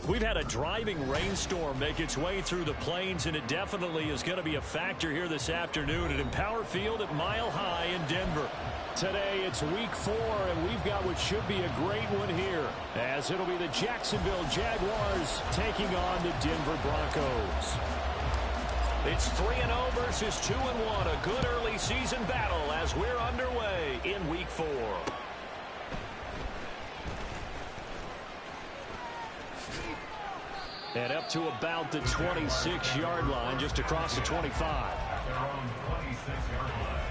We've had a driving rainstorm make its way through the plains, and it definitely is going to be a factor here this afternoon at Empower Field at Mile High in Denver. Today, it's week 4, and we've got what should be a great one here, as it'll be the Jacksonville Jaguars taking on the Denver Broncos. It's 3-0 versus 2-1, a good early season battle as we're underway in week 4. And up to about the 26-yard line, just across the 25. They're on 26-yard line.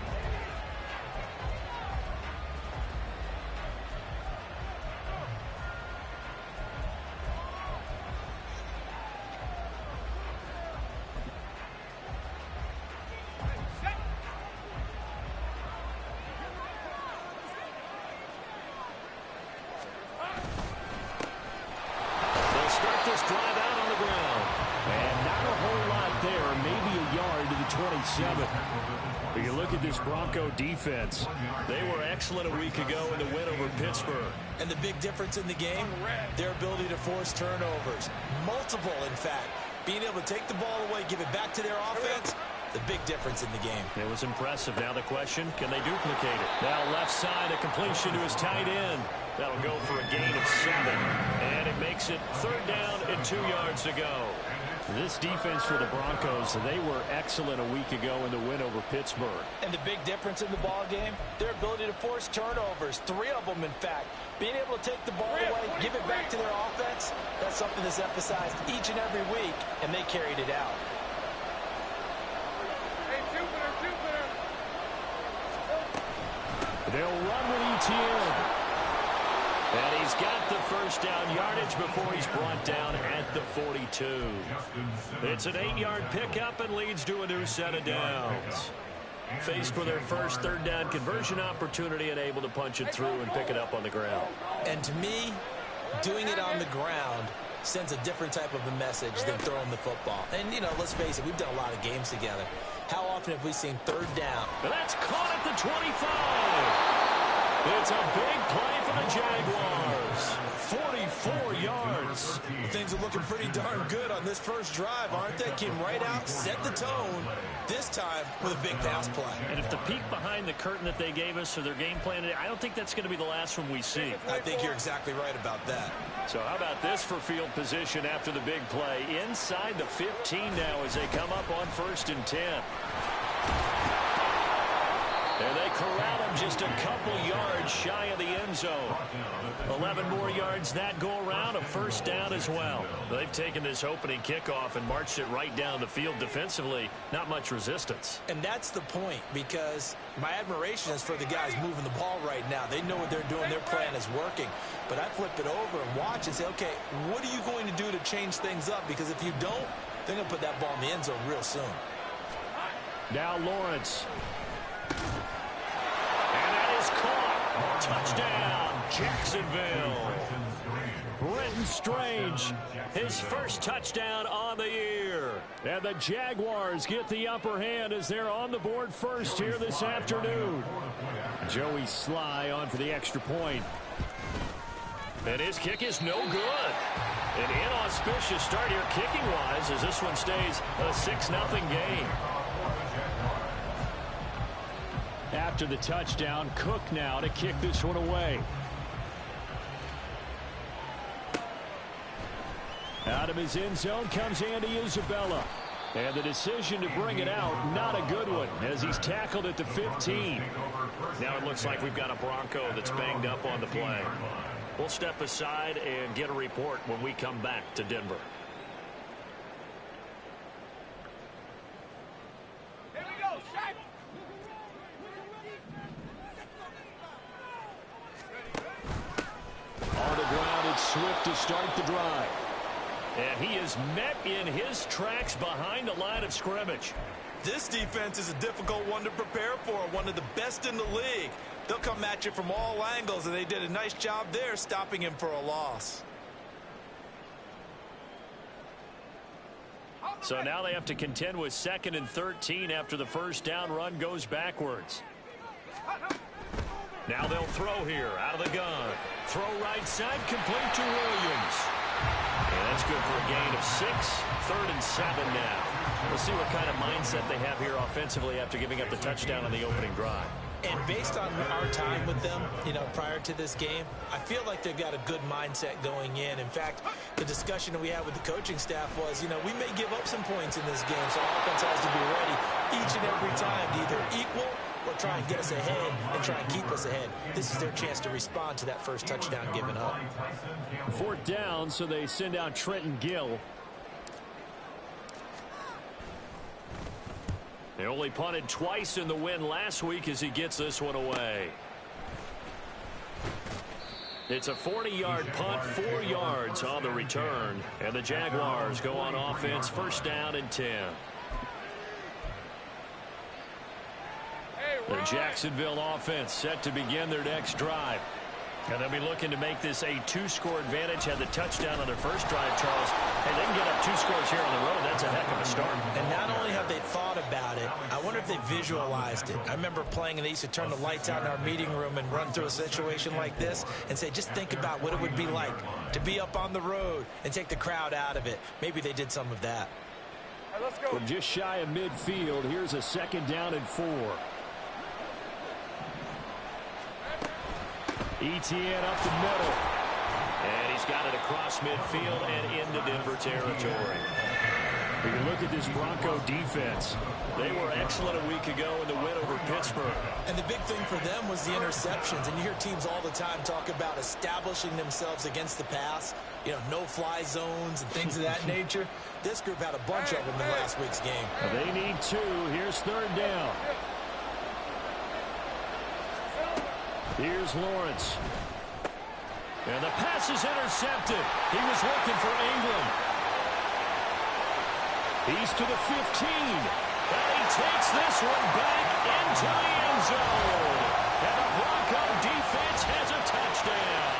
But you look at this Bronco defense. They were excellent a week ago in the win over Pittsburgh. And the big difference in the game, their ability to force turnovers. Multiple, in fact. Being able to take the ball away, give it back to their offense, the big difference in the game. It was impressive. Now the question, can they duplicate it? Now left side, a completion to his tight end. That'll go for a gain of 7. And it makes it 3rd down and 2 yards to go. This defense for the Broncos, they were excellent a week ago in the win over Pittsburgh. And the big difference in the ball game, their ability to force turnovers, 3 of them in fact. Being able to take the ball away, give it back to their offense, that's something that's emphasized each and every week, and they carried it out. They'll run with ETN. And he's got the first down yardage before he's brought down at the 42. It's an 8-yard pickup and leads to a new set of downs. Faced with their first 3rd down conversion opportunity and able to punch it through and pick it up on the ground. And to me, doing it on the ground sends a different type of a message than throwing the football. And, you know, let's face it, we've done a lot of games together. How often have we seen 3rd down? But that's caught at the 25. It's a big play for the Jaguars. 44 yards. Things are looking pretty darn good on this first drive, aren't they? Came right out, set the tone, this time with a big pass play. And if the peek behind the curtain that they gave us or their game plan, I don't think that's going to be the last one we see. I think you're exactly right about that. So how about this for field position after the big play? Inside the 15 now as they come up on 1st and 10. And they corral him just a couple yards shy of the end zone. 11 more yards that go around, a first down as well. They've taken this opening kickoff and marched it right down the field defensively. Not much resistance. And that's the point, because my admiration is for the guys moving the ball right now. They know what they're doing. Their plan is working. But I flip it over and watch and say, okay, what are you going to do to change things up? Because if you don't, they're going to put that ball in the end zone real soon. Now Lawrence. And that is caught. Touchdown, Jacksonville. Brenton Strange, his first touchdown on the year. And the Jaguars get the upper hand as they're on the board first here this afternoon. Joey Sly on for the extra point. And his kick is no good. An inauspicious start here kicking-wise as this one stays a 6-0 game. After the touchdown, Cook now to kick this one away. Out of his end zone comes Andy Isabella. And the decision to bring it out, not a good one, as he's tackled at the 15. Now it looks like we've got a Bronco that's banged up on the play. We'll step aside and get a report when we come back to Denver. On the ground, it's Swift to start the drive. And he is met in his tracks behind the line of scrimmage. This defense is a difficult one to prepare for, one of the best in the league. They'll come at you from all angles, and they did a nice job there stopping him for a loss. So now they have to contend with 2nd and 13 after the first down run goes backwards. Now they'll throw here out of the gun. Throw right side, complete to Williams. And that's good for a gain of 6. 3rd and 7 now. We'll see what kind of mindset they have here offensively after giving up the touchdown on the opening drive. And based on our time with them, prior to this game, I feel like they've got a good mindset going in. In fact, the discussion that we had with the coaching staff was, we may give up some points in this game, so our offense has to be ready each and every time to either equal or try and get us ahead and try and keep us ahead. This is their chance to respond to that first touchdown given up. 4th down, so they send out Trenton Gill. They only punted twice in the win last week as he gets this one away. It's a 40-yard punt, 4 yards on the return. And the Jaguars go on offense, 1st down and 10. The Jacksonville offense set to begin their next drive. And they'll be looking to make this a 2-score advantage. Had the touchdown on their first drive, Charles. Hey, they can get up 2 scores here on the road. That's a heck of a start. And not only have they thought about it, I wonder if they visualized it. I remember playing, and they used to turn the lights out in our meeting room and run through a situation like this and say, just think about what it would be like to be up on the road and take the crowd out of it. Maybe they did some of that. All right, let's go. We're just shy of midfield. Here's a 2nd down and 4. ETN up the middle. And he's got it across midfield and into Denver territory. We can look at this Bronco defense. They were excellent a week ago in the win over Pittsburgh. And the big thing for them was the interceptions. And you hear teams all the time talk about establishing themselves against the pass. No-fly zones and things of that nature. This group had a bunch of them in last week's game. They need 2. Here's 3rd down. Here's Lawrence. And the pass is intercepted. He was looking for Ingram. He's to the 15. And he takes this one back into the end zone. And the Bronco defense has a touchdown.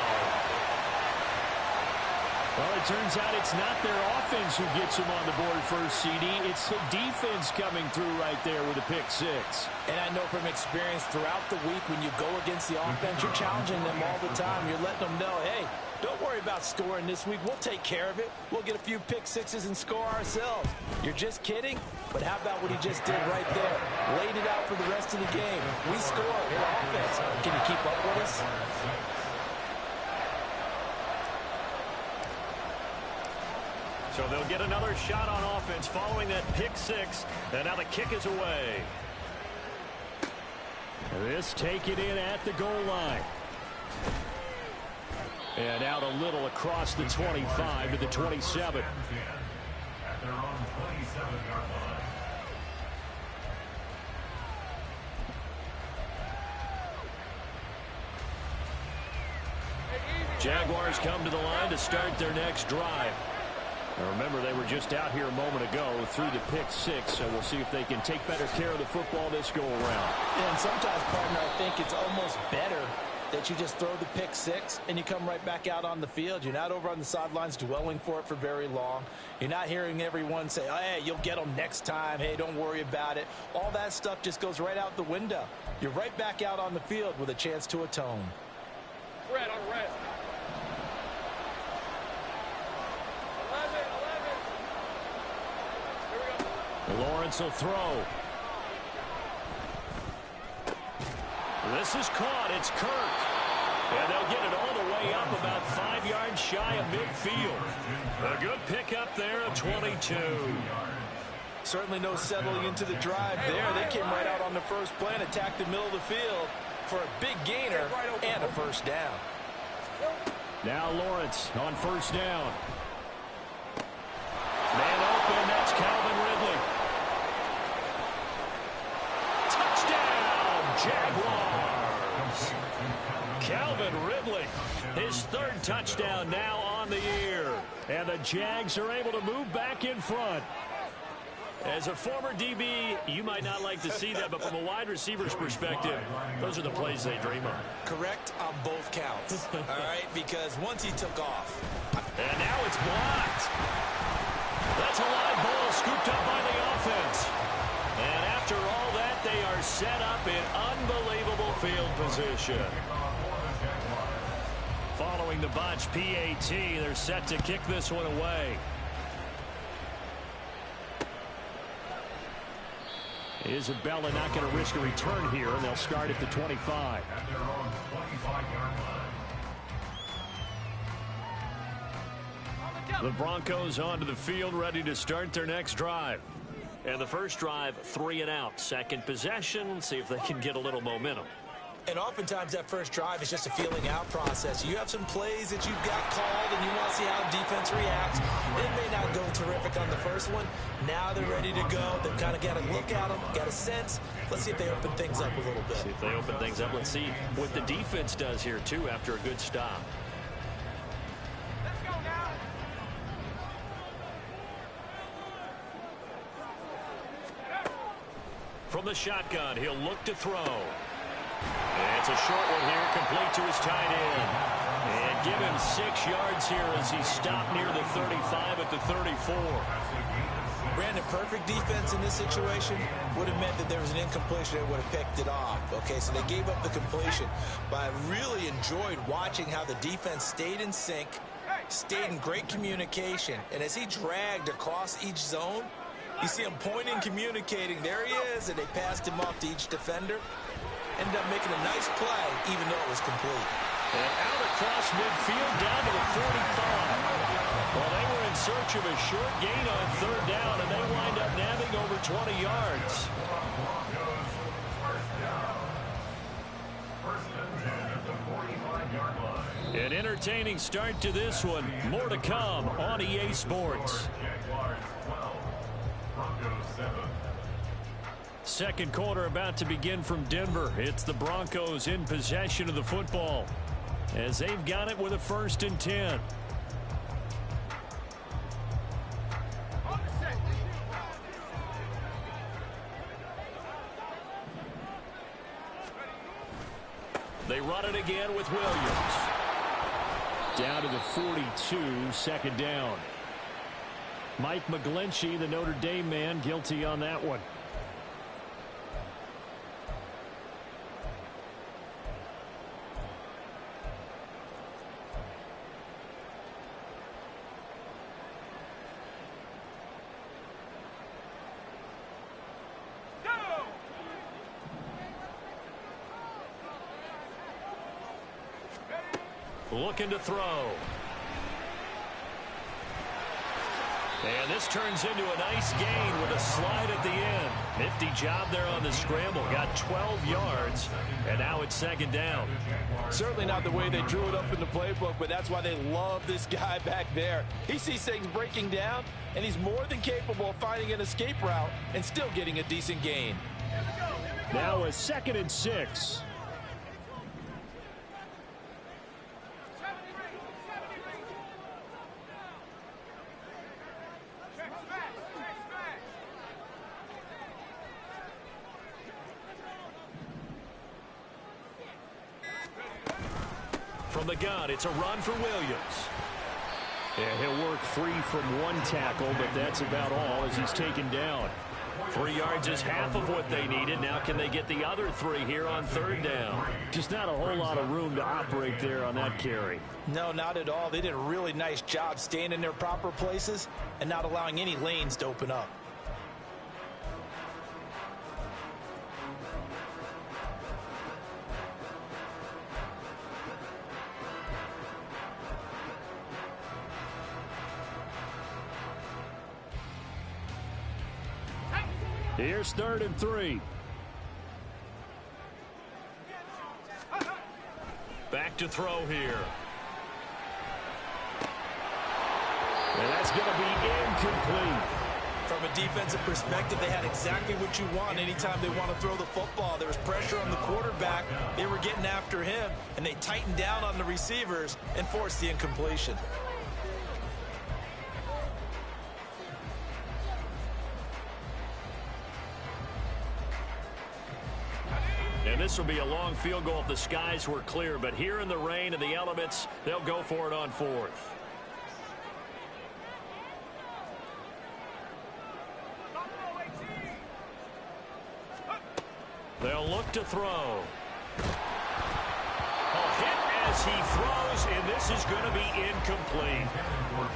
Well, it turns out it's not their offense who gets them on the board first, CD. It's the defense coming through right there with a pick 6. And I know from experience throughout the week when you go against the offense, you're challenging them all the time. You're letting them know, hey, don't worry about scoring this week. We'll take care of it. We'll get a few pick 6s and score ourselves. You're just kidding? But how about what he just did right there? Laid it out for the rest of the game. We scored. Hey, offense, can you keep up with us? So they'll get another shot on offense following that pick 6. And now the kick is away. This taken in at the goal line. And out a little across the 25 to the 27. At their own 27-yard line. Jaguars come to the line to start their next drive. Now remember, they were just out here a moment ago through the pick 6, so we'll see if they can take better care of the football this go around. Yeah, and sometimes, partner, I think it's almost better that you just throw the pick 6 and you come right back out on the field. You're not over on the sidelines dwelling for it for very long. You're not hearing everyone say, oh, hey, you'll get them next time. Hey, don't worry about it. All that stuff just goes right out the window. You're right back out on the field with a chance to atone. Red on red. 11. Lawrence will throw. This is caught. It's Kirk. And they'll get it all the way up about 5 yards shy of midfield. A good pickup there at 22. Certainly no settling into the drive there. They came right out on the first play and attacked the middle of the field for a big gainer and a first down. Now Lawrence on first down. Man open, that's Calvin Ridley. Touchdown, Jaguars. Calvin Ridley, his third touchdown now on the year. And the Jags are able to move back in front. As a former DB, you might not like to see that, but from a wide receiver's perspective, those are the plays they dream of. Correct on both counts, all right, because once he took off. And now it's blocked. That's a live ball scooped up by the offense. And after all that, they are set up in unbelievable field position. Following showing the botch PAT. They're set to kick this one away. Isabella not going to risk a return here, and they'll start at the 25. At their own 25-yard line. The Broncos onto the field, ready to start their next drive. And the first drive, 3 and out. Second possession, see if they can get a little momentum. And oftentimes that first drive is just a feeling out process. You have some plays that you've got called and you want to see how defense reacts. It may not go terrific on the first one. Now they're ready to go. They've kind of got to look at them, got a sense. Let's see if they open things up a little bit. See if they open things up. Let's see what the defense does here, too, after a good stop. Let's go now. From the shotgun, he'll look to throw. It's a short one here, complete to his tight end. And give him 6 yards here as he stopped near the 35 at the 34. Brandon, perfect defense in this situation would have meant that there was an incompletion that would have picked it off. Okay, so they gave up the completion. But I really enjoyed watching how the defense stayed in sync, stayed in great communication. And as he dragged across each zone, you see him pointing, communicating. There he is, and they passed him off to each defender. Ended up making a nice play, even though it was complete. And out across midfield, down to the 45. Well, they were in search of a short gain on third down, and they wind up nabbing over 20 yards. First and 10 at the 45-yard line. An entertaining start to this one. More to come on EA Sports. Jaguars 12, Broncos 7. Second quarter about to begin from Denver. It's the Broncos in possession of the football as they've got it with a 1st and 10. They run it again with Williams. Down to the 42, 2nd down. Mike McGlinchey, the Notre Dame man, guilty on that one. Looking to throw. And this turns into a nice gain with a slide at the end. Nifty job there on the scramble. Got 12 yards, and now it's 2nd down. Certainly not the way they drew it up in the playbook, but that's why they love this guy back there. He sees things breaking down, and he's more than capable of finding an escape route and still getting a decent gain. Now a 2nd and 6. From the gun, it's a run for Williams. Yeah, he'll work free from one tackle, but that's about all as he's taken down. 3 yards is half of what they needed. Now can they get the other 3 here on 3rd down? Just not a whole lot of room to operate there on that carry. No, not at all. They did a really nice job staying in their proper places and not allowing any lanes to open up. Here's 3rd and 3. Back to throw here. And that's going to be incomplete. From a defensive perspective, they had exactly what you want anytime they want to throw the football. There was pressure on the quarterback. They were getting after him, and they tightened down on the receivers and forced the incompletion. And this will be a long field goal if the skies were clear. But here in the rain and the elements, they'll go for it on 4th. They'll look to throw. A hit as as he throws, and this is going to be incomplete.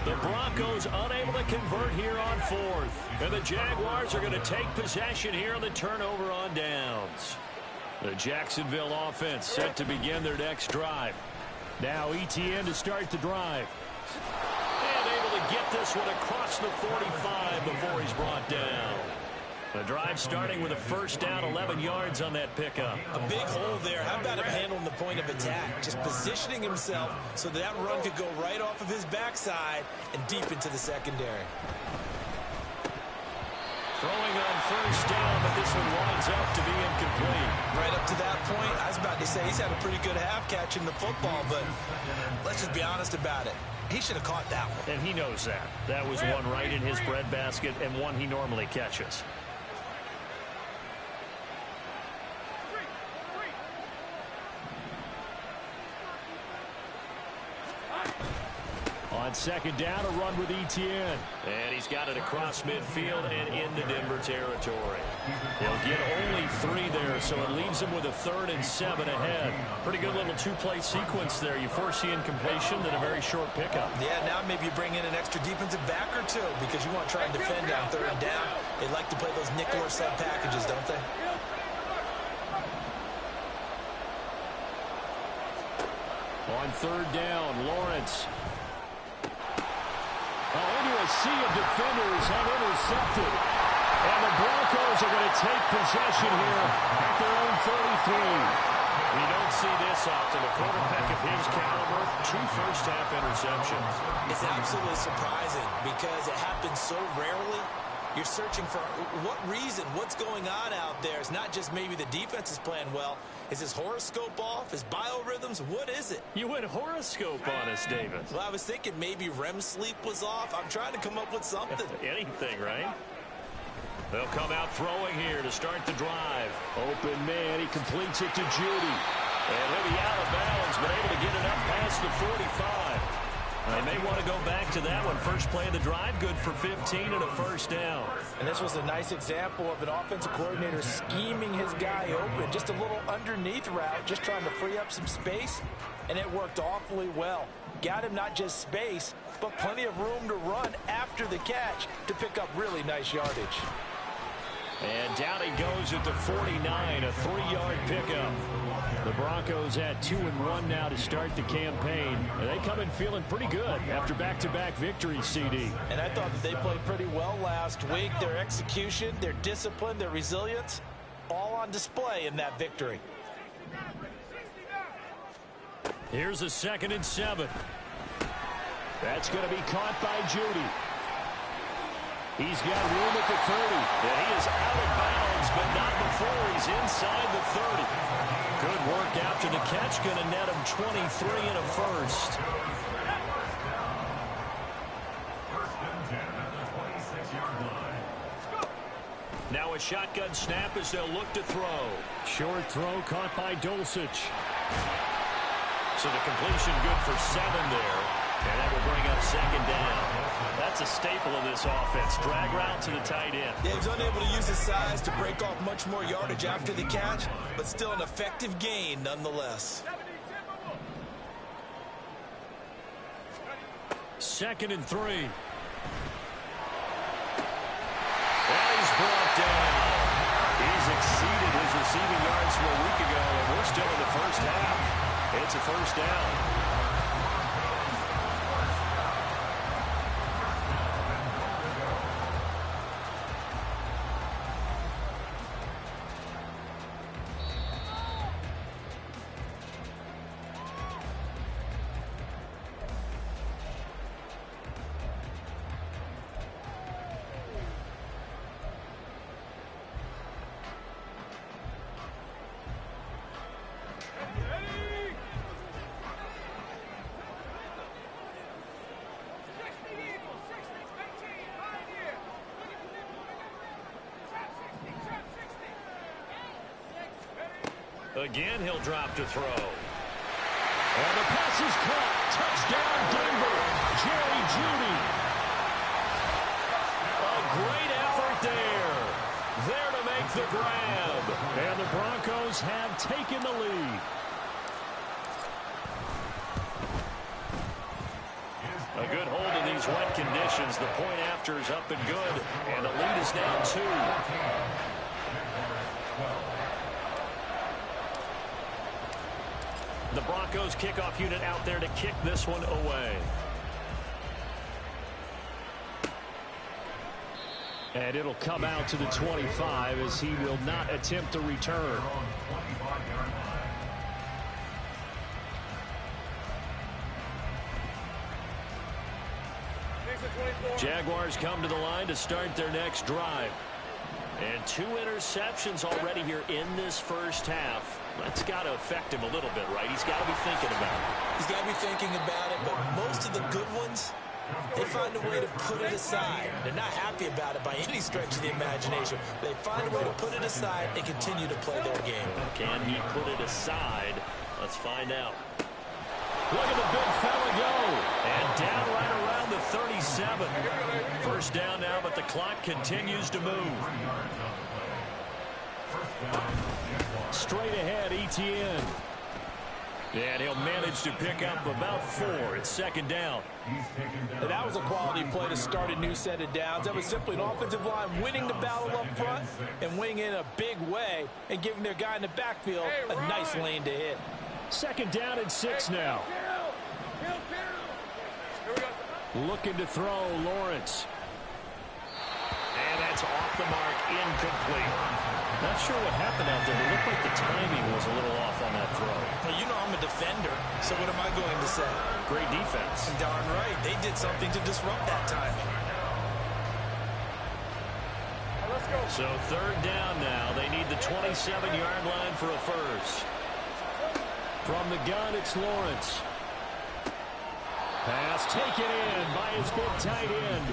The Broncos unable to convert here on fourth. And the Jaguars are going to take possession here on the turnover on downs. The Jacksonville offense set to begin their next drive. Now ETN to start the drive. And able to get this one across the 45 before he's brought down. The drive starting with a first down, 11 yards on that pickup. A big hole there. How about him handling the point of attack? Just positioning himself so that run could go right off of his backside and deep into the secondary. Throwing on first down, but this one winds up to be incomplete. Right up to that point, I was about to say he's had a pretty good half catching the football, but let's just be honest about it. He should have caught that one. And he knows that. That was one right in his breadbasket and one he normally catches. On second down, a run with ETN. And he's got it across midfield and into Denver territory. He'll get only 3 there, so it leaves him with a 3rd and 7 ahead. Pretty good little 2-play sequence there. You force the incompletion, then a very short pickup. Yeah, now maybe you bring in an extra defensive back or 2 because you want to try and defend on 3rd down. They like to play those nickel or sub packages, don't they? On 3rd down, Lawrence. Into a sea of defenders and intercepted. And the Broncos are going to take possession here at their own 33. We don't see this often. A quarterback of his caliber, 2 first-half interceptions. It's absolutely surprising because it happens so rarely. You're searching for what reason, what's going on out there. It's not just maybe the defense is playing well. Is his horoscope off? His biorhythms? What is it? You went horoscope on us, David. Well, I was thinking maybe REM sleep was off. I'm trying to come up with something. Anything, right? They'll come out throwing here to start the drive. Open man, he completes it to Judy. And he'll be out of bounds, but able to get it up past the 45. They may want to go back to that one. First play of the drive, good for 15 and a first down. And this was a nice example of an offensive coordinator scheming his guy open. Just a little underneath route, just trying to free up some space, and it worked awfully well. Got him not just space, but plenty of room to run after the catch to pick up really nice yardage. And down he goes at the 49, a 3-yard pickup. The Broncos at 2-1 now to start the campaign. And they come in feeling pretty good after back-to-back victories, CD. And I thought that they played pretty well last week. Their execution, their discipline, their resilience, all on display in that victory. Here's a 2nd and 7. That's going to be caught by Judy. He's got room at the 30. And he is out of bounds, but not before he's inside the 30. Good work after the catch. Going to net him 23 and a first. First and 10 at the 26-yard line. Now a shotgun snap as they'll look to throw. Short throw caught by Dulcich. So the completion good for 7 there. And that will bring up 2nd down. That's a staple of this offense. Drag route to the tight end. Yeah, he was unable to use his size to break off much more yardage after the catch, but still an effective gain nonetheless. 2nd and 3. And he's brought down. He's exceeded his receiving yards from a week ago, and we're still in the first half. It's a first down. Again, he'll drop to throw. And the pass is caught. Touchdown, Denver. Jerry Jeudy. A great effort there. There to make the grab. And the Broncos have taken the lead. A good hold in these wet conditions. The point after is up and good, and the lead is now 2. The Broncos kickoff unit out there to kick this one away. And it'll come out to the 25 as he will not attempt to return. Jaguars come to the line to start their next drive. And 2 interceptions already here in this first half. That's got to affect him a little bit, right? He's got to be thinking about it. He's got to be thinking about it, but most of the good ones, they find a way to put it aside. They're not happy about it by any stretch of the imagination. They find a way to put it aside and continue to play their game. Can he put it aside? Let's find out. Look at the big fella go. And down right around the 37. First down now, but the clock continues to move. Straight ahead, Etienne. And he'll manage to pick up about 4. It's second down. And that was a quality play to start a new set of downs. That was simply an offensive line winning the battle up front and winning in a big way and giving their guy in the backfield a nice lane to hit. Second down and 6 now. Looking to throw, Lawrence. And that's off the mark, incomplete. Not sure what happened out there. It looked like the timing was a little off on that throw. Well, you know I'm a defender, so what am I going to say? Great defense. Darn right. They did something to disrupt that timing. Let's go. So third down now. They need the 27-yard line for a first. From the gun, it's Lawrence. Pass taken in by his big tight end.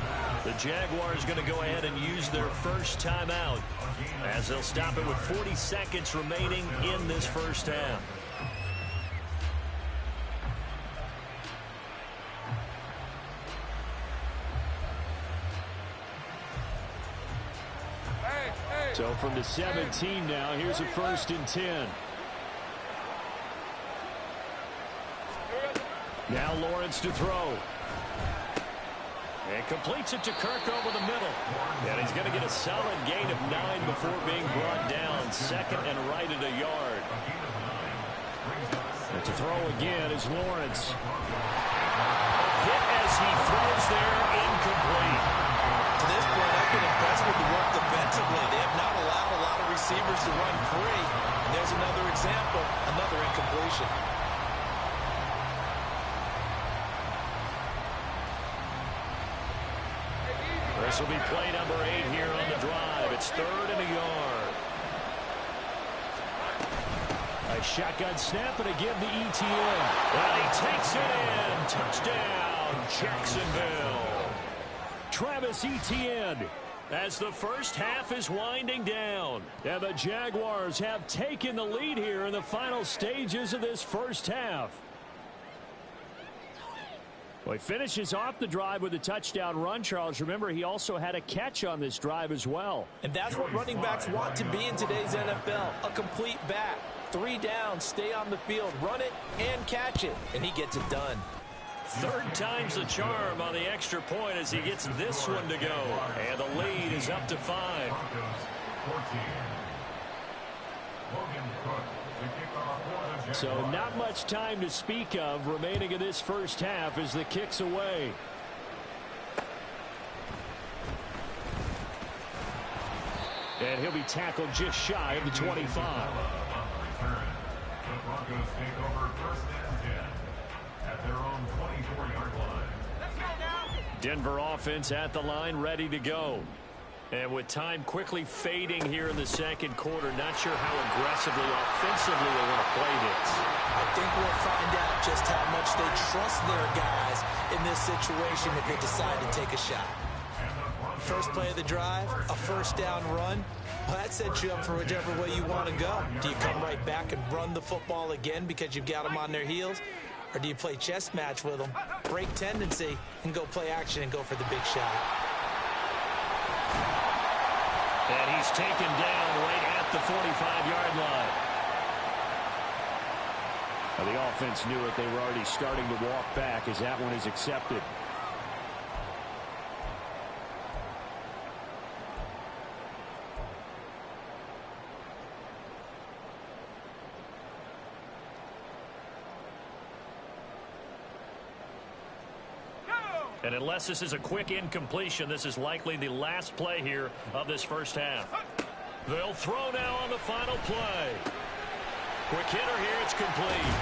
The Jaguars going to go ahead and use their first timeout as they'll stop it with 40 seconds remaining in this first half. So from the 17 now, here's a first and 10. Now Lawrence to throw. And completes it to Kirk over the middle. And he's going to get a solid gain of 9 before being brought down. Second and right at a yard. And to throw again is Lawrence. Hit as he throws there, incomplete. To this point, I've been impressed with the work defensively. They have not allowed a lot of receivers to run free. And there's another example, another incompletion. This will be play number 8 here on the drive. It's third and a yard. A shotgun snap and again to Etienne. And he takes it in. Touchdown, Jacksonville. Travis Etienne as the first half is winding down. And the Jaguars have taken the lead here in the final stages of this first half. Well, he finishes off the drive with a touchdown run, Charles. Remember, he also had a catch on this drive as well. And that's what running backs want to be in today's NFL, a complete back. 3 downs, stay on the field, run it, and catch it. And he gets it done. Third time's the charm on the extra point as he gets this one to go. And the lead is up to 5. So not much time to speak of remaining in this first half as the kick's away. And he'll be tackled just shy of the 25. The Broncos take over first and 10 at their own 24-yard line. Let's go now. Denver offense at the line, ready to go. And with time quickly fading here in the second quarter, not sure how aggressively, offensively they want to play this. I think we'll find out just how much they trust their guys in this situation if they decide to take a shot. First play of the drive, a first down run. Well, that sets you up for whichever way you want to go. Do you come right back and run the football again because you've got them on their heels? Or do you play chess match with them, break tendency, and go play action and go for the big shot? And he's taken down right at the 45-yard line. Well, the offense knew it. They were already starting to walk back as that one is accepted. And unless this is a quick incompletion, this is likely the last play here of this first half. They'll throw now on the final play. Quick hitter here. It's complete.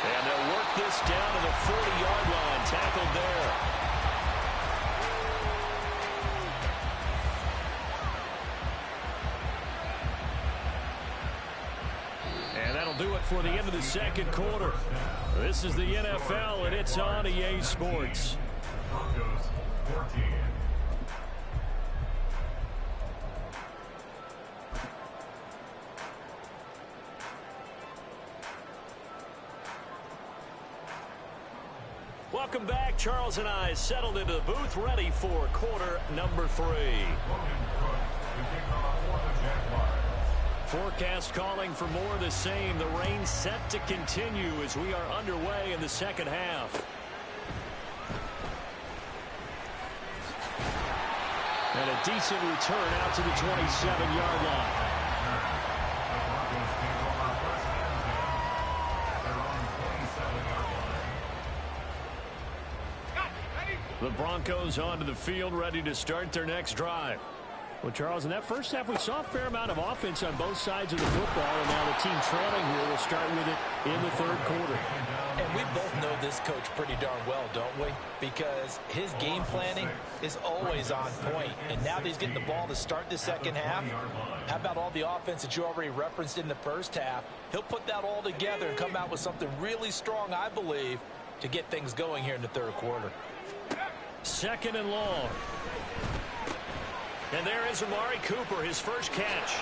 And they'll work this down to the 40-yard line. Tackled there. And that'll do it for the end of the second quarter. This is the NFL, and it's on EA Sports. Broncos 14. Welcome back. Charles and I settled into the booth, ready for quarter number 3. Forecast calling for more of the same. The rain set to continue as we are underway in the second half. And a decent return out to the 27-yard line. The Broncos onto the field, ready to start their next drive. Well, Charles, in that first half, we saw a fair amount of offense on both sides of the football, and now the team trailing here will start with it in the third quarter. And we both know this coach pretty darn well, don't we? Because his game planning is always on point. And now that he's getting the ball to start the second half, how about all the offense that you already referenced in the first half? He'll put that all together and come out with something really strong, I believe, to get things going here in the third quarter. Second and long. And there is Amari Cooper, his first catch.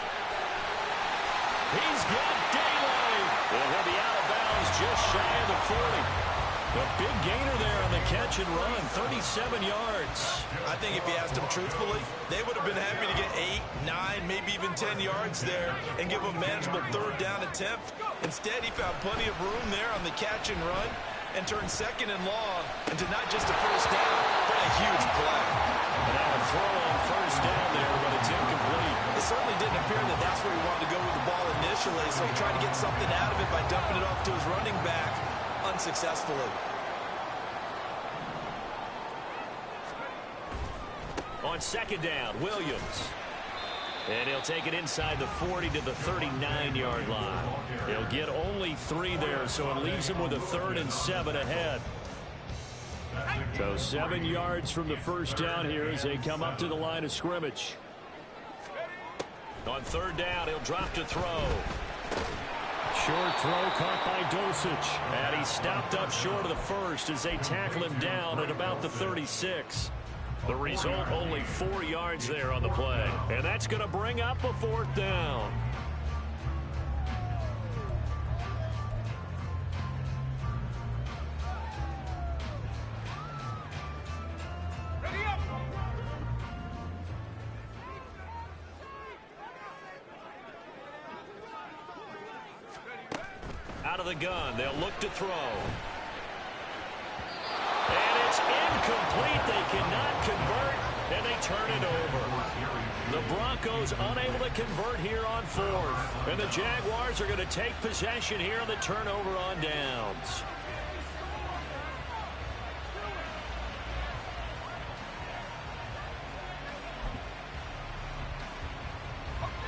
He's got daylight. And he'll be out of bounds just shy of the 40. A big gainer there on the catch and run, 37 yards. I think if you asked them truthfully, they would have been happy to get 8, 9, maybe even 10 yards there and give them a manageable third down attempt. Instead, he found plenty of room there on the catch and run and turned second and long into not just a first down, but a huge play. And now a throw on first down there, but it's incomplete. It certainly didn't appear that that's where he wanted to go with the ball initially, so he tried to get something out of it by dumping it off to his running back unsuccessfully. On second down, Williams. And he'll take it inside the 40 to the 39-yard line. He'll get only 3 there, so it leaves him with a 3rd and 7 ahead. So 7 yards from the first down here as they come up to the line of scrimmage. On third down, he'll drop to throw. Short throw caught by Dosich. And he stopped up short of the first as they tackle him down at about the 36. The result, only 4 yards there on the play. And that's going to bring up a 4th down. Out of the gun, they'll look to throw. And it's incomplete. They cannot convert, and they turn it over. The Broncos unable to convert here on 4th. And the Jaguars are going to take possession here on the turnover on downs.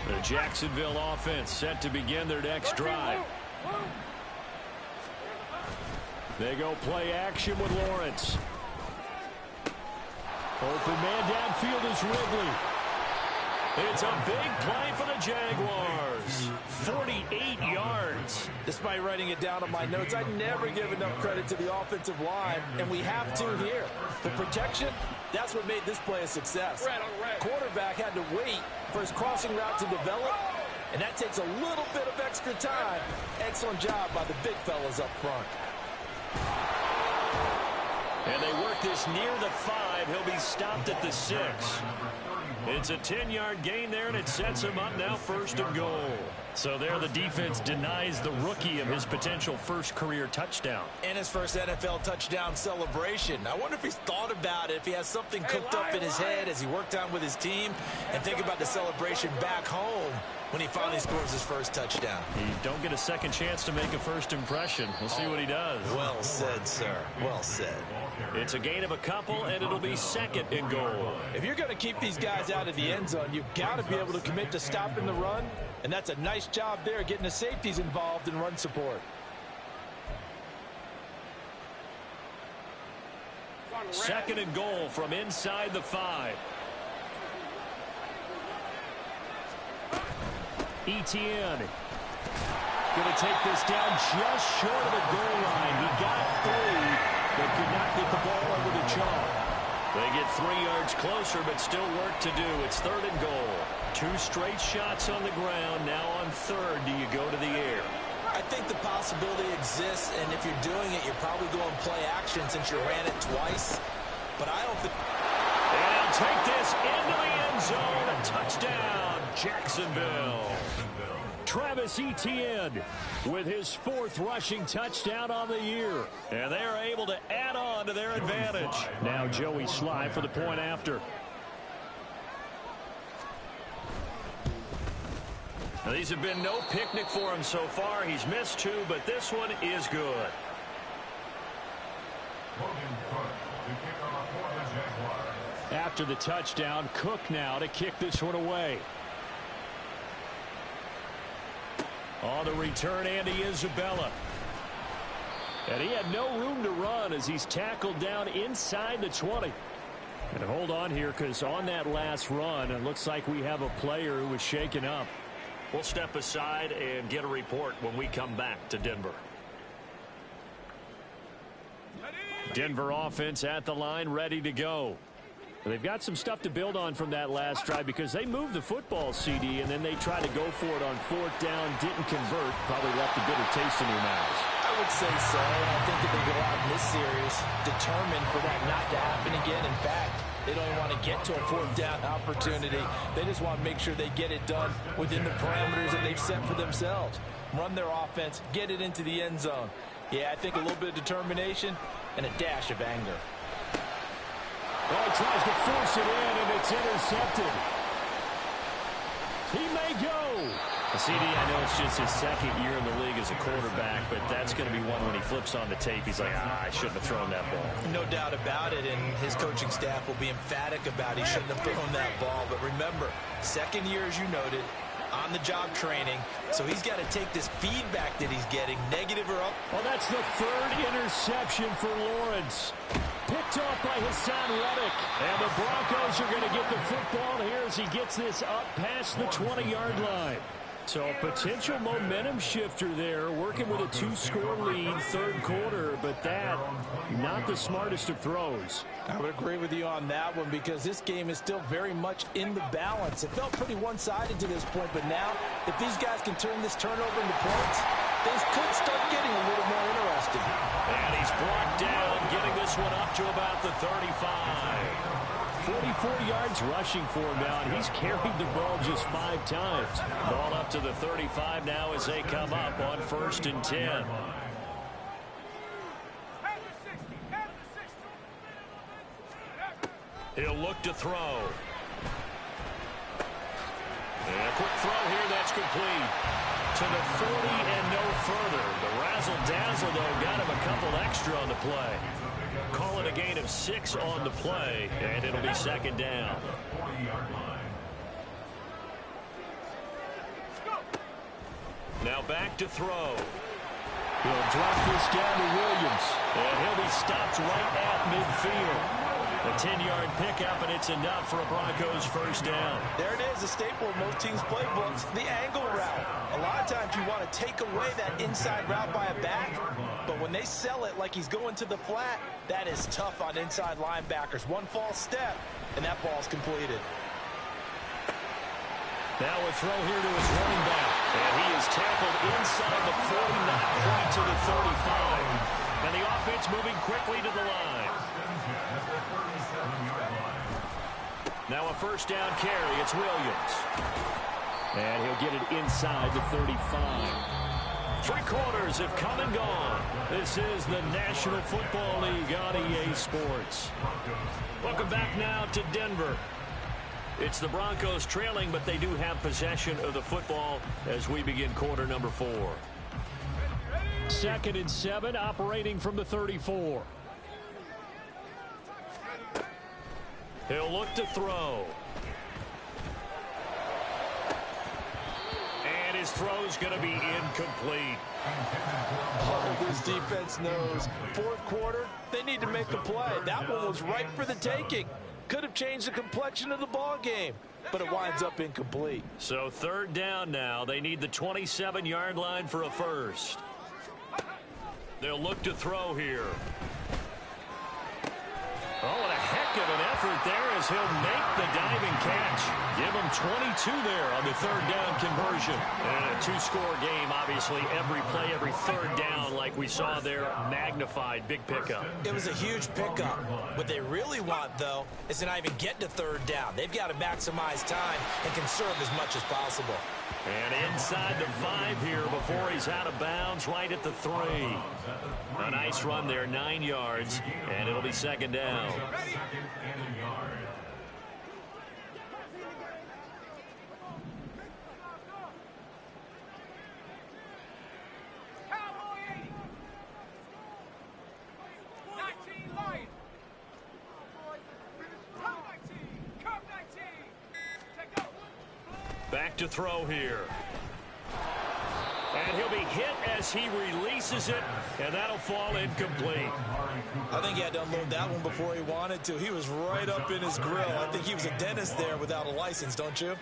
The Jacksonville offense set to begin their next drive. They go play action with Lawrence. Open man downfield is Ridley. It's a big play for the Jaguars. 48 yards. Despite writing it down on my notes, I never give enough credit to the offensive line, and we have to here. The protection, that's what made this play a success. Quarterback had to wait for his crossing route to develop, and that takes a little bit of extra time. Excellent job by the big fellas up front. And they work this near the 5. He'll be stopped at the 6. It's a 10-yard gain there, and it sets him up now 1st and goal. So there the defense denies the rookie of his potential first career touchdown. And his first NFL touchdown celebration. I wonder if he's thought about it, if he has something cooked up in his head as he worked on with his team, and think about the celebration back home when he finally scores his first touchdown. You don't get a second chance to make a first impression. We'll see what he does. Well said, sir. Well said. It's a gain gain of a couple, and it'll be 2nd and goal. If you're going to keep these guys out of the end zone, you've got to be able to commit to stopping the run, and that's a nice job there, getting the safeties involved in run support. 2nd and goal from inside the 5. Etienne going to take this down just short of the goal line. He got 3, but could not get the ball over the chalk. They get 3 yards closer, but still work to do. It's 3rd and goal. 2 straight shots on the ground. Now on 3rd, do you go to the air? I think the possibility exists, and if you're doing it, you're probably going play action since you ran it twice. But I don't think... And take this into the end zone. A touchdown, Jacksonville. Travis Etienne with his 4th rushing touchdown on the year. And they are able to add on to their advantage. Now Joey Sly for the point after. Now, these have been no picnic for him so far. He's missed 2, but this one is good. After the touchdown, Cook now to kick this one away. On the return, Andy Isabella. And he had no room to run as he's tackled down inside the 20. And hold on here, because on that last run, it looks like we have a player who was shaken up. We'll step aside and get a report when we come back to Denver. Denver offense at the line, ready to go. They've got some stuff to build on from that last drive because they moved the football, CD, and then they tried to go for it on 4th down, didn't convert, probably left a bitter taste in their mouths. I would say so, and I think that they go out in this series determined for that not to happen again. In fact, they don't even want to get to a 4th down opportunity. They just want to make sure they get it done within the parameters that they've set for themselves. Run their offense, get it into the end zone. Yeah, I think a little bit of determination and a dash of anger. Well, he tries to force it in, and it's intercepted. He may go. CD, I know it's just his 2nd year in the league as a quarterback, but that's going to be one when he flips on the tape. He's like, I shouldn't have thrown that ball. No doubt about it, and his coaching staff will be emphatic about he shouldn't have thrown that ball. But remember, 2nd year, as you noted, on-the-job training, so he's got to take this feedback that he's getting, negative or up. Well, that's the 3rd interception for Lawrence. Picked off by Hassan Reddick. And the Broncos are going to get the football here as he gets this up past the 20-yard line. So a potential momentum shifter there, working with a 2-score lead, 3rd quarter, but that, not the smartest of throws. I would agree with you on that one because this game is still very much in the balance. It felt pretty one-sided to this point, but now, if these guys can turn this turnover into points, things could start getting a little more interesting. And he's brought down, getting this one up to about the 35. 44 yards rushing for him now, and he's carried the ball just 5 times. Ball up to the 35 now as they come up on 1st and 10. He'll look to throw. And a quick throw here, that's complete. To the 40 and no further. The razzle-dazzle, though, got him a couple extra on the play. Call it a gain of 6 on the play, and it'll be 2nd down. Now back to throw. He'll drop this down to Williams, and he'll be stopped right at midfield. A 10-yard pickup, and it's enough for a Broncos 1st down. There it is, a staple of most teams' playbooks, the angle route. A lot of times you want to take away that inside route by a back, but when they sell it like he's going to the flat, that is tough on inside linebackers. One false step, and that ball's completed. Now a throw here to his running back, and he is tackled inside the 40, not quite to the 35. And the offense moving quickly to the line. Now a 1st down carry. It's Williams. And he'll get it inside the 35. 3 quarters have come and gone. This is the National Football League on EA Sports. Welcome back now to Denver. It's the Broncos trailing, but they do have possession of the football as we begin quarter number 4. 2nd and 7, operating from the 34. He'll look to throw. And his throw's going to be incomplete. Oh, this defense knows. Fourth quarter, they need to make a play. That one was right for the taking. Could have changed the complexion of the ball game, but it winds up incomplete. So third down now. They need the 27-yard line for a first. They'll look to throw here. Oh, what a heck of an effort there as he'll make the diving catch. Give him 22 there on the third down conversion. And a two-score game, obviously, every play, every third down, like we saw there, magnified. Big pickup. It was a huge pickup. What they really want, though, is to not even get to third down. They've got to maximize time and conserve as much as possible. And inside the 5 here before he's out of bounds, right at the 3. A nice run there, 9 yards, and it'll be second down. Second and a yard. Cowboy 80. 19 Lion. Come 19. Come 19. Take go. Back to throw here. And he'll be hit as he releases it, and that'll fall incomplete. I think he had to unload that one before he wanted to. He was right up in his grill. I think he was a dentist there without a license, don't you?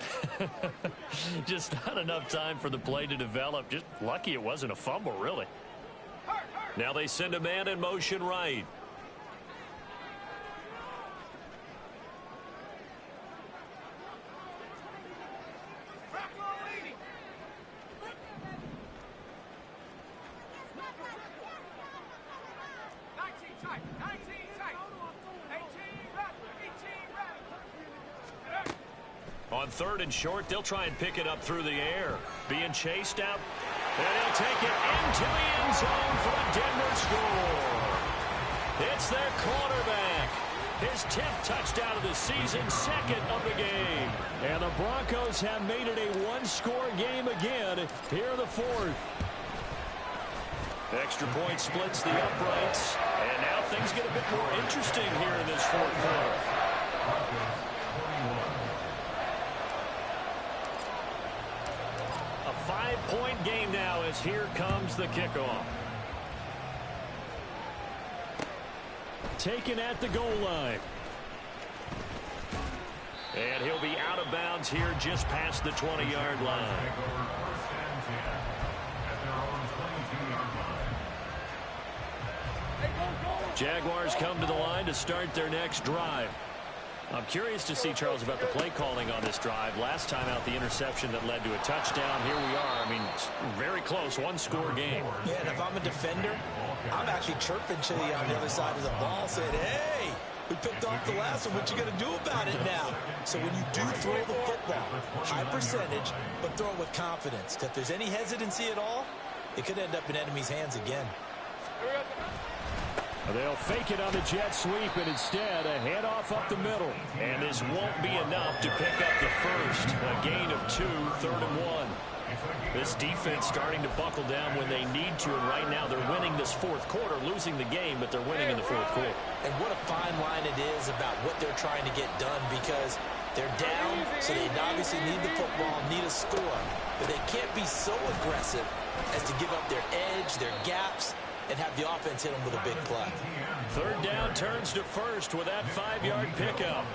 Just not enough time for the play to develop. Just lucky it wasn't a fumble, really. Now they send a man in motion right. On third and short, they'll try and pick it up through the air. Being chased out. And he'll take it into the end zone for a Denver score. It's their quarterback. His 10th touchdown of the season, second of the game. And the Broncos have made it a one-score game again here in the fourth. Extra point splits the uprights. And now things get a bit more interesting here in this fourth quarter. A 5-point game now as here comes the kickoff. Taken at the goal line. And he'll be out of bounds here just past the 20-yard line. Jaguars come to the line to start their next drive. I'm curious to see, Charles, about the play calling on this drive. Last time out, the interception that led to a touchdown. Here we are. I mean, very close, one-score game. Yeah, and if I'm a defender, I'm actually chirping to you on the other side of the ball, saying, hey, we picked off the last one. What you going to do about it now? So when you do throw the football, high percentage, but throw it with confidence. If there's any hesitancy at all, it could end up in enemy's hands again. They'll fake it on the jet sweep, and instead a handoff up the middle. And this won't be enough to pick up the first. A gain of 2, 3rd and 1. This defense starting to buckle down when they need to, and right now they're winning this fourth quarter, losing the game, but they're winning in the fourth quarter. And what a fine line it is about what they're trying to get done, because they're down, so they obviously need the football, need a score. But they can't be so aggressive as to give up their edge, their gaps, and have the offense hit them with a big play. Third down turns to first with that 5-yard pickup.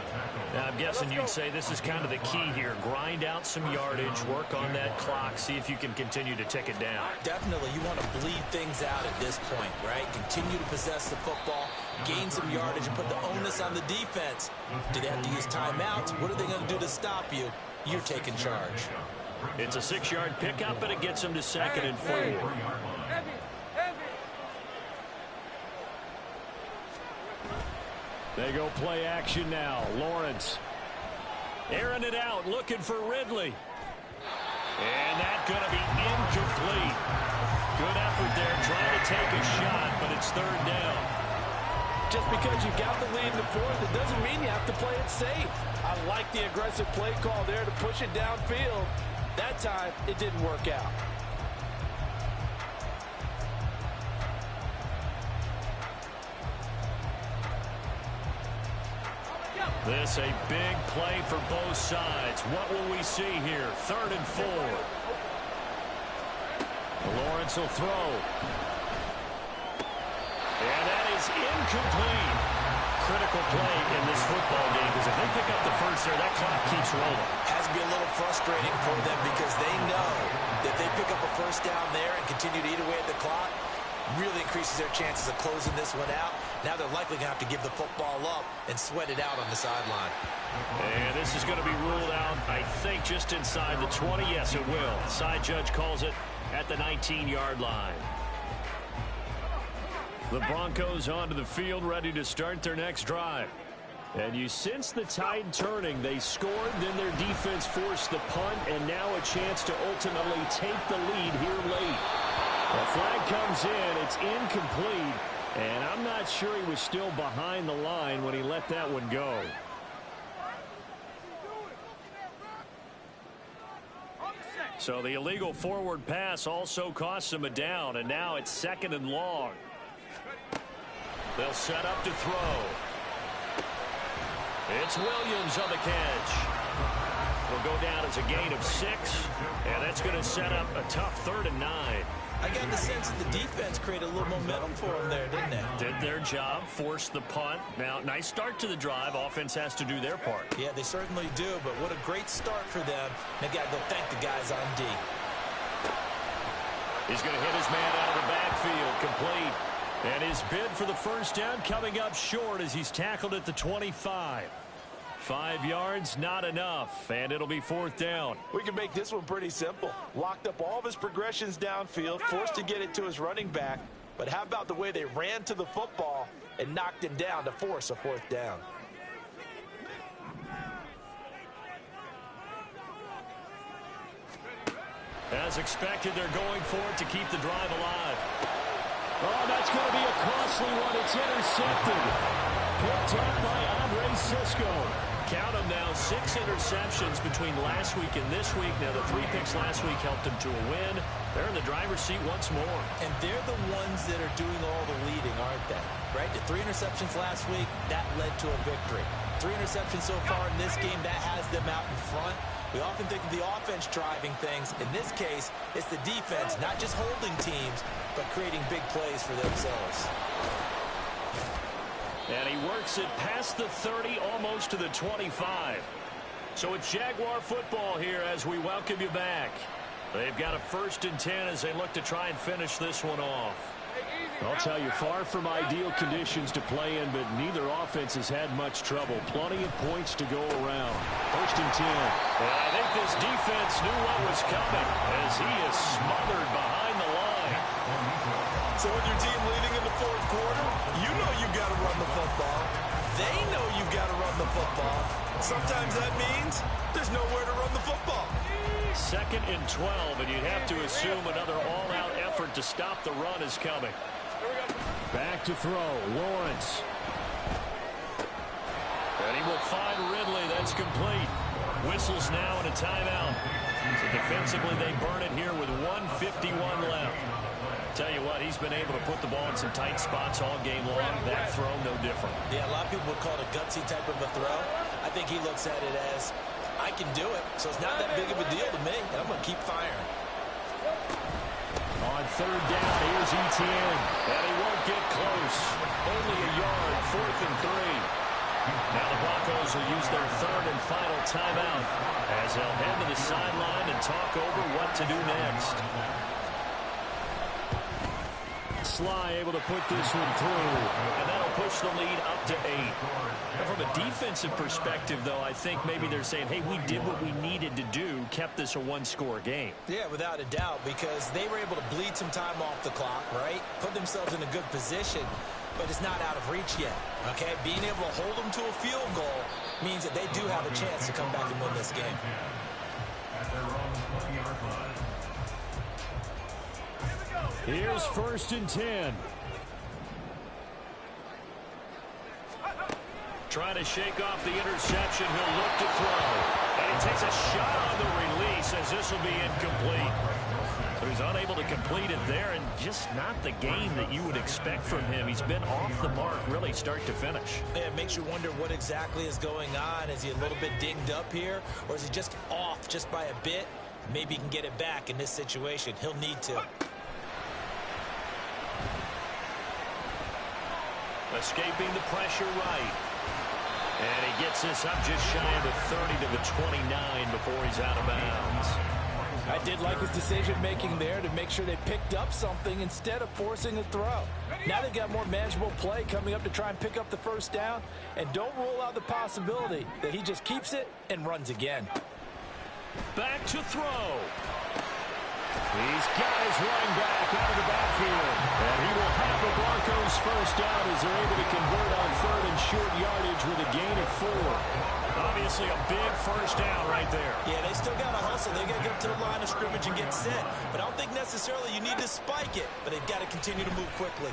Now, I'm guessing you'd say this is kind of the key here. Grind out some yardage, work on that clock, see if you can continue to tick it down. Definitely, you want to bleed things out at this point, right? Continue to possess the football, gain some yardage, and put the onus on the defense. Do they have to use timeouts? What are they going to do to stop you? You're taking charge. It's a 6-yard pickup, and it gets them to 2nd and 4. They go play action now. Lawrence airing it out, looking for Ridley. And that's going to be incomplete. Good effort there, trying to take a shot, but it's 3rd down. Just because you got the lead in the fourth, it doesn't mean you have to play it safe. I like the aggressive play call there to push it downfield. That time, it didn't work out. This a big play for both sides. What will we see here? 3rd and 4. Lawrence will throw. And that is incomplete. Critical play in this football game because if they pick up the first there, that clock keeps rolling. Has to be a little frustrating for them because they know that they pick up a first down there and continue to eat away at the clock, really increases their chances of closing this one out. Now they're likely going to have to give the football up and sweat it out on the sideline. And this is going to be ruled out, I think, just inside the 20. Yes, it will. Side judge calls it at the 19-yard line. The Broncos onto the field, ready to start their next drive. And you sense the tide turning. They scored, then their defense forced the punt, and now a chance to ultimately take the lead here late. The flag comes in. It's incomplete, and I'm not sure he was still behind the line when he let that one go. So the illegal forward pass also costs him a down, and now it's 2nd and long. They'll set up to throw. It's Williams on the catch. Will go down as a gain of 6, and that's going to set up a tough 3rd and 9. I got the sense that the defense created a little momentum for them there, didn't they? Did their job, forced the punt. Now, nice start to the drive. Offense has to do their part. Yeah, they certainly do, but what a great start for them. They got to go thank the guys on D. He's going to hit his man out of the backfield, complete. And his bid for the first down coming up short as he's tackled at the 25. 5 yards, not enough, and it'll be 4th down. We can make this one pretty simple. Locked up all of his progressions downfield, forced to get it to his running back. But how about the way they ran to the football and knocked him down to force a 4th down? As expected, they're going for it to keep the drive alive. Oh, that's going to be a costly one. It's intercepted. Picked up by Andre Sisco. Count them now, 6 interceptions between last week and this week. Now, the 3 picks last week helped them to a win. They're in the driver's seat once more. And they're the ones that are doing all the leading, aren't they? Right? The 3 interceptions last week, that led to a victory. 3 interceptions so far in this game, that has them out in front. We often think of the offense driving things. In this case, it's the defense, not just holding teams, but creating big plays for themselves. And he works it past the 30, almost to the 25. So it's Jaguar football here as we welcome you back. They've got a 1st and 10 as they look to try and finish this one off. I'll tell you, far from ideal conditions to play in, but neither offense has had much trouble. Plenty of points to go around. 1st and 10. And I think this defense knew what was coming as he is smothered behind the line. So when your team leading in the 4th quarter, you know you've got to run the football. They know you've got to run the football. Sometimes that means there's nowhere to run the football. 2nd and 12, and you'd have to assume another all-out effort to stop the run is coming. Back to throw, Lawrence. And he will find Ridley. That's complete. Whistles now and a timeout. So defensively, they burn it here with 1:51 left. Tell you what, he's been able to put the ball in some tight spots all game long. That throw, no different. Yeah, a lot of people would call it a gutsy type of a throw. I think he looks at it as, I can do it, so it's not that big of a deal to me, and I'm going to keep firing. On 3rd down, here's Etienne, and he won't get close. Only a yard, 4th and 3. Now the Broncos will use their 3rd and final timeout as they'll head to the sideline and talk over what to do next. Sly able to put this one through, and that'll push the lead up to 8. Now from a defensive perspective, though, I think maybe they're saying, hey, we did what we needed to do, kept this a 1-score game. Yeah, without a doubt, because they were able to bleed some time off the clock, right? Put themselves in a good position, but it's not out of reach yet, okay? Being able to hold them to a field goal means that they do have a chance to come back and win this game. At their own 20-yard line. Here's 1st and 10. Trying to shake off the interception. He'll look to throw. And he takes a shot on the release as this will be incomplete. So he's unable to complete it there, and just not the game that you would expect from him. He's been off the mark really start to finish. Yeah, it makes you wonder what exactly is going on. Is he a little bit dinged up here, or is he just off just by a bit? Maybe he can get it back in this situation. He'll need to. Escaping the pressure right. And he gets this up just shy of the 30 to the 29 before he's out of bounds. I did like his decision-making there to make sure they picked up something instead of forcing a throw. Now they've got more manageable play coming up to try and pick up the first down. And don't rule out the possibility that he just keeps it and runs again. Back to throw. He's got his running back out of the backfield. And he will have the Broncos first down as they're able to convert on 3rd and short yardage with a gain of 4. Obviously a big first down right there. Yeah, they still got to hustle. They got to get to the line of scrimmage and get set. But I don't think necessarily you need to spike it. But they've got to continue to move quickly.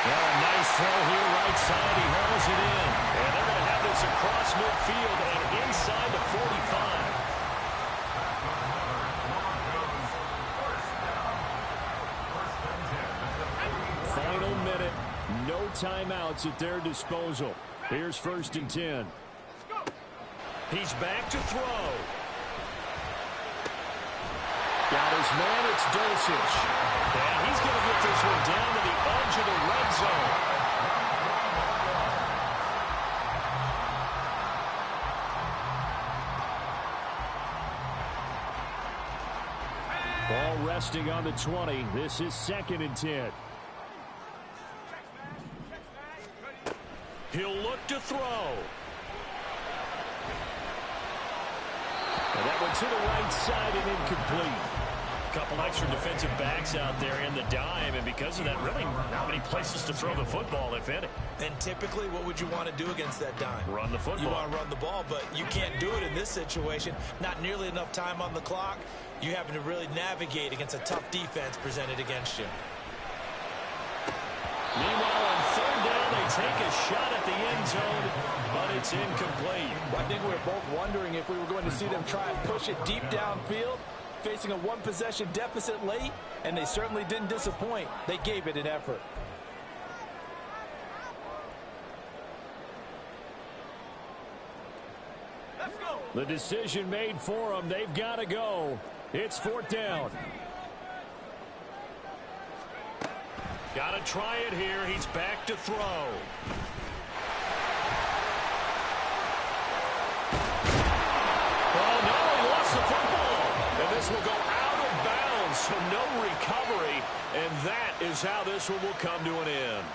Well, a nice throw here right side. He hauls it in. And they're going to have this across midfield and inside the 45. Final minute. No timeouts at their disposal. Here's 1st and 10. He's back to throw. Got his man, it's Dosage. And he's going to get this one down to the edge of the red zone. Ball resting on the 20. This is 2nd and 10. He'll look to throw. And that one to the right side and incomplete. A couple extra defensive backs out there in the dime, and because of that, really not many places to throw the football, if any. And typically, what would you want to do against that dime? Run the football. You want to run the ball, but you can't do it in this situation. Not nearly enough time on the clock. You having to really navigate against a tough defense presented against you. Meanwhile, on 3rd down, they take a shot at the end zone, but it's incomplete. I think we were both wondering if we were going to see them try and push it deep downfield, facing a one-possession deficit late, and they certainly didn't disappoint. They gave it an effort. Let's go. The decision made for them. They've got to go. It's 4th down. Got to try it here. He's back to throw. Oh, no, he lost the football. And this will go out of bounds, so no recovery. And that is how this one will come to an end.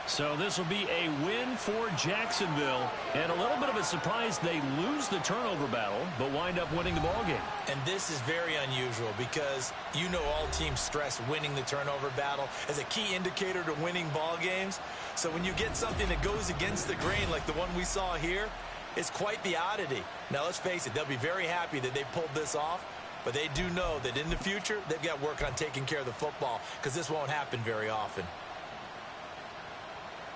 So this will be a win for Jacksonville. And a little bit of a surprise, they lose the turnover battle, but wind up winning the ballgame. And this is very unusual because you know all teams stress winning the turnover battle as a key indicator to winning ball games. So when you get something that goes against the grain like the one we saw here, it's quite the oddity. Now let's face it, they'll be very happy that they pulled this off, but they do know that in the future they've got work on taking care of the football because this won't happen very often.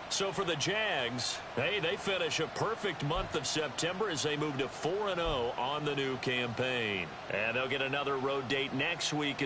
So for the Jags, hey, they finish a perfect month of September as they move to 4-0 on the new campaign. And they'll get another road date next week as